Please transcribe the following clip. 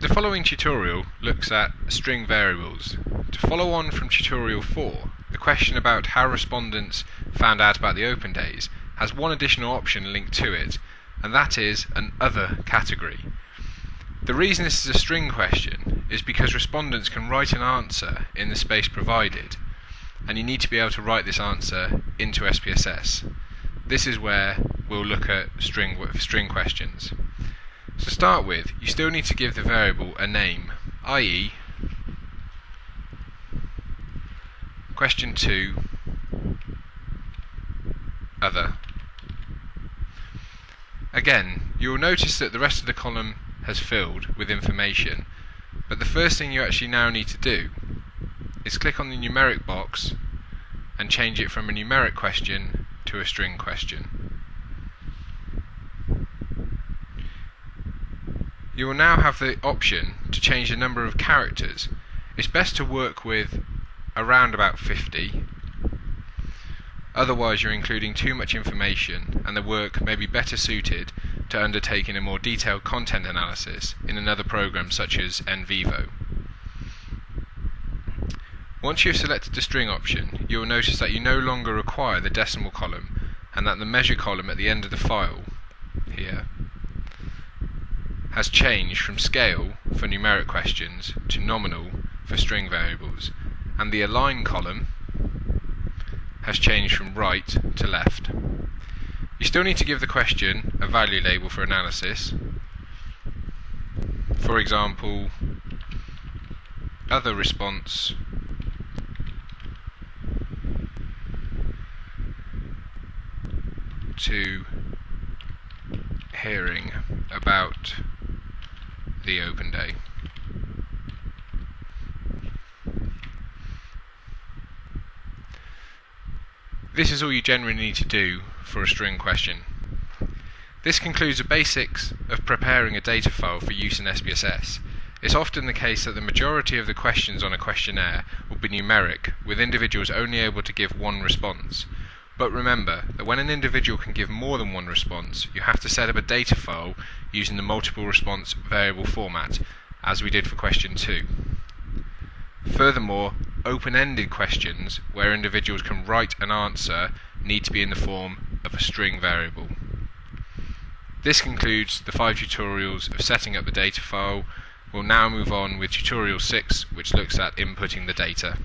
The following tutorial looks at string variables. To follow on from tutorial 4, the question about how respondents found out about the open days has one additional option linked to it, and that is an other category. The reason this is a string question is because respondents can write an answer in the space provided, and you need to be able to write this answer into SPSS. This is where we'll look at string questions. To start with, you still need to give the variable a name, i.e. question 2 other. Again, you will notice that the rest of the column has filled with information, but the first thing you actually now need to do is click on the numeric box and change it from a numeric question to a string question. You will now have the option to change the number of characters. It's best to work with around about 50, otherwise you're including too much information and the work may be better suited to undertaking a more detailed content analysis in another program such as NVivo. Once you've selected the string option, you will notice that you no longer require the decimal column and that the measure column at the end of the file here has changed from scale for numeric questions to nominal for string variables, and the align column has changed from right to left. You still need to give the question a value label for analysis. For example, other response to hearing about the open day. This is all you generally need to do for a string question. This concludes the basics of preparing a data file for use in SPSS. It's often the case that the majority of the questions on a questionnaire will be numeric, with individuals only able to give one response. But remember that when an individual can give more than one response, you have to set up a data file using the multiple response variable format, as we did for question 2. Furthermore, open-ended questions, where individuals can write an answer, need to be in the form of a string variable. This concludes the 5 tutorials of setting up the data file. We'll now move on with tutorial 6, which looks at inputting the data.